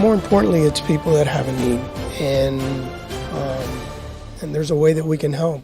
more importantly, it's people that have a need, and there's a way that we can help.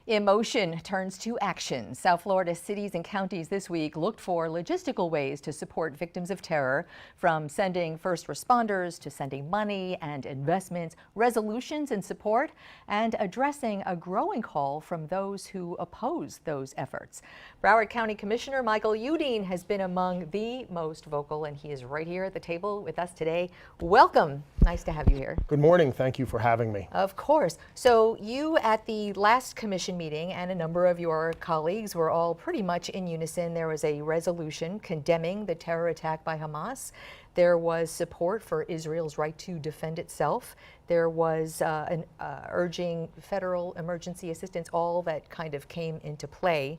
Emotion turns to action. South Florida cities and counties this week looked for logistical ways to support victims of terror, from sending first responders to sending money and investments, resolutions and support, and addressing a growing call from those who oppose those efforts. Broward County Commissioner Michael Udine has been among the most vocal, and he is right here at the table with us today. Welcome. Nice to have you here. Good morning. Thank you for having me. Of course. So you at the last commission meeting and a number of your colleagues were all pretty much in unison. There was a resolution condemning the terror attack by Hamas. There was support for Israel's right to defend itself. There was urging federal emergency assistance. All that kind of came into play.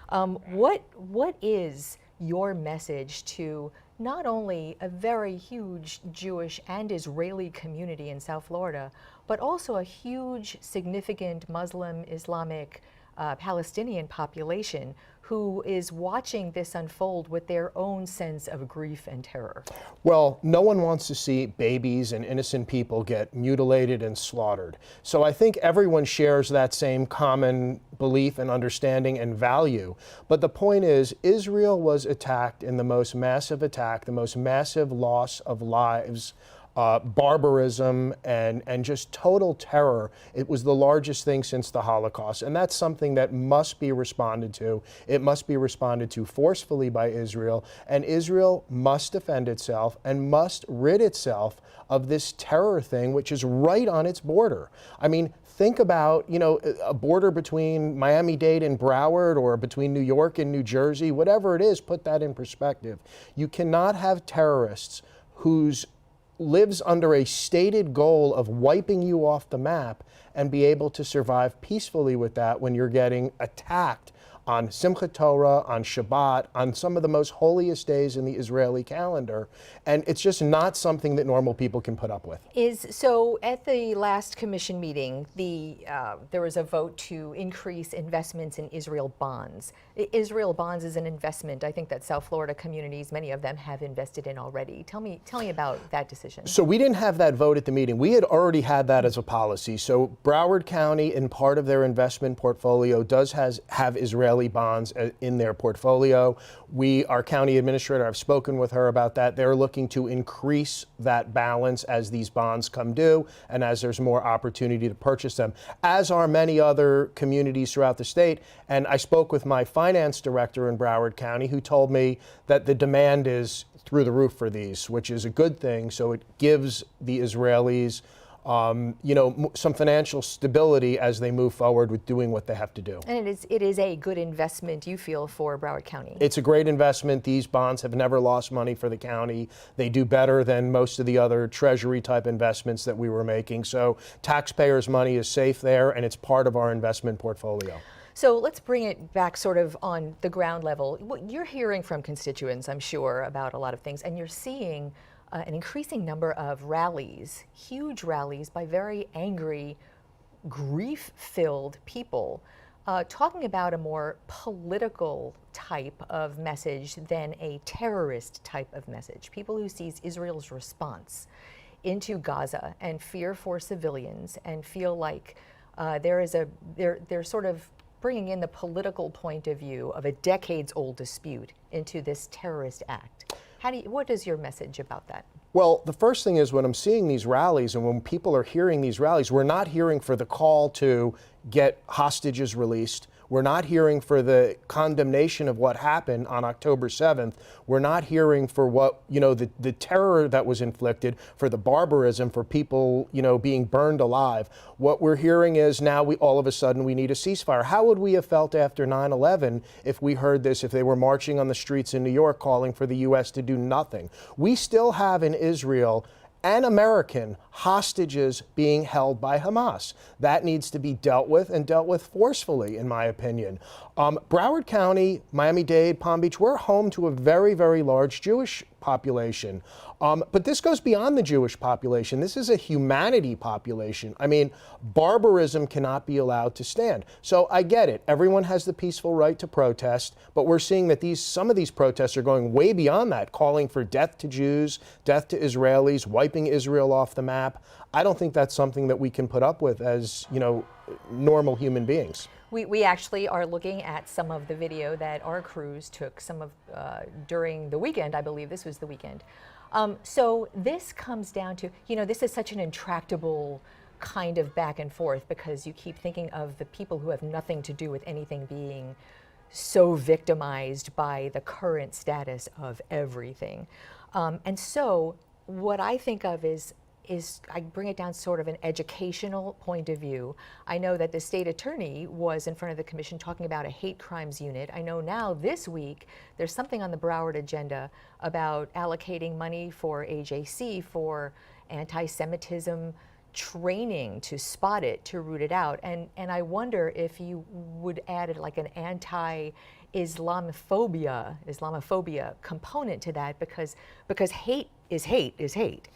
What is your message to not only a very huge Jewish and Israeli community in South Florida, but also a huge, significant Muslim, Islamic, Palestinian population who is watching this unfold with their own sense of grief and terror? Well, no one wants to see babies and innocent people get mutilated and slaughtered. So I think everyone shares that same common belief and understanding and value. But the point is, Israel was attacked in the most massive attack, the most massive loss of lives, barbarism, and just total terror. It was the largest thing since the Holocaust, and that's something that must be responded to. It must be responded to forcefully by Israel, and Israel must defend itself and must rid itself of this terror thing, which is right on its border. I mean, think about, a border between Miami-Dade and Broward, or between New York and New Jersey, whatever it is, put that in perspective. You cannot have terrorists whose lives under a stated goal of wiping you off the map and be able to survive peacefully with that when you're getting attacked on Simchat Torah, on Shabbat, on some of the most holiest days in the Israeli calendar. And it's just not something that normal people can put up with. So at the last commission meeting, there was a vote to increase investments in Israel bonds. Israel bonds is an investment, I think, that South Florida communities, many of them, have invested in already. Tell me about that decision. So we didn't have that vote at the meeting. We had already had that as a policy. So Broward County, in part of their investment portfolio, does have Israeli bonds in their portfolio. Our county administrator, I've spoken with her about that. They're looking to increase that balance as these bonds come due and as there's more opportunity to purchase them, as are many other communities throughout the state. And I spoke with my finance director in Broward County, who told me that the demand is through the roof for these, which is a good thing. So it gives the Israelis some financial stability as they move forward with doing what they have to do. And it is a good investment, you feel, for Broward County? It's a great investment. These bonds have never lost money for the county. They do better than most of the other treasury type investments that we were making. So taxpayers' money is safe there, and it's part of our investment portfolio. So let's bring it back sort of on the ground level. You're hearing from constituents, I'm sure, about a lot of things, and you're seeing an increasing number of rallies, huge rallies by very angry, grief-filled people, talking about a more political type of message than a terrorist type of message. People who sees Israel's response into Gaza and fear for civilians and feel like they're sort of bringing in the political point of view of a decades-old dispute into this terrorist act. What is your message about that? Well, the first thing is, when I'm seeing these rallies and when people are hearing these rallies, we're not hearing for the call to get hostages released. We're not hearing for the condemnation of what happened on October 7th. We're not hearing for what, the terror that was inflicted, for the barbarism, for people, being burned alive. What we're hearing is now all of a sudden we need a ceasefire. How would we have felt after 9/11 if we heard this, if they were marching on the streets in New York calling for the U.S. to do nothing? We still have in Israel and American hostages being held by Hamas. That needs to be dealt with, and dealt with forcefully, in my opinion. Broward County, Miami-Dade, Palm Beach, we're home to a very, very large Jewish population. But this goes beyond the Jewish population. This is a humanity population. I mean, barbarism cannot be allowed to stand. So I get it. Everyone has the peaceful right to protest, but we're seeing that some of these protests are going way beyond that, calling for death to Jews, death to Israelis, wiping Israel off the map. I don't think that's something that we can put up with as, normal human beings. We actually are looking at some of the video that our crews took during the weekend. I believe this was the weekend. So this comes down to, this is such an intractable kind of back and forth, because you keep thinking of the people who have nothing to do with anything being so victimized by the current status of everything. And so what I think of is I bring it down sort of an educational point of view. I know that the state attorney was in front of the commission talking about a hate crimes unit. I know now this week there's something on the Broward agenda about allocating money for AJC for anti-Semitism training to spot it, to root it out. And I wonder if you would add like an Islamophobia component to that, because hate is hate,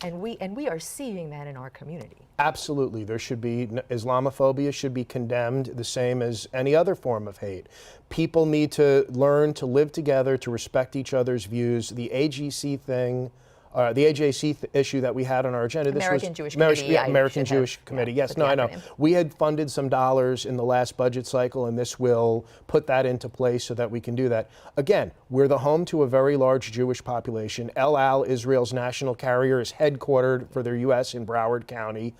and we are seeing that in our community. Absolutely. There should be, Islamophobia should be condemned the same as any other form of hate. People need to learn to live together, to respect each other's views. The AJC issue that we had on our agenda. American Jewish Committee. American Jewish Committee. Yes, no, I know. We had funded some dollars in the last budget cycle, and this will put that into place so that we can do that. Again, we're the home to a very large Jewish population. El Al, Israel's national carrier, is headquartered for their U.S. in Broward County.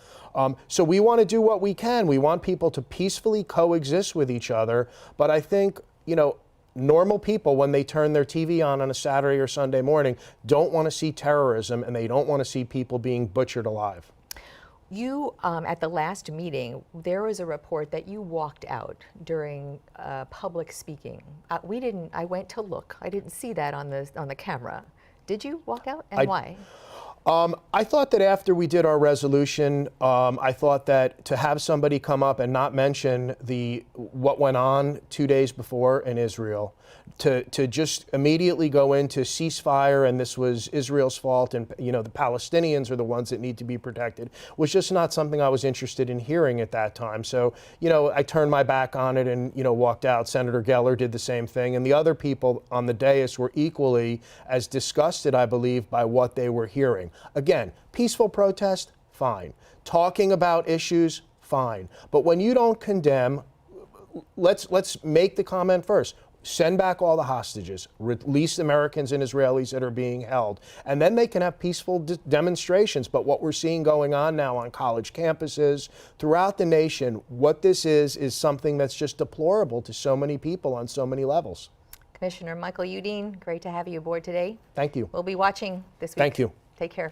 So we want to do what we can. We want people to peacefully coexist with each other. But I think, normal people, when they turn their TV on a Saturday or Sunday morning, don't want to see terrorism, and they don't want to see people being butchered alive. You, at the last meeting, there was a report that you walked out during public speaking. I went to look. I didn't see that on the camera. Did you walk out, and why? I thought that after we did our resolution, I thought that to have somebody come up and not mention what went on 2 days before in Israel, to just immediately go into ceasefire and this was Israel's fault and the Palestinians are the ones that need to be protected, was just not something I was interested in hearing at that time. So I turned my back on it and walked out. Senator Geller did the same thing, and the other people on the dais were equally as disgusted, I believe, by what they were hearing. Again, peaceful protest, fine. Talking about issues, fine. But when you don't condemn, let's make the comment first. Send back all the hostages, release Americans and Israelis that are being held, and then they can have peaceful demonstrations. But what we're seeing going on now on college campuses throughout the nation, what this is something that's just deplorable to so many people on so many levels. Commissioner Michael Udine, great to have you aboard today. Thank you. We'll be watching this week. Thank you. Take care.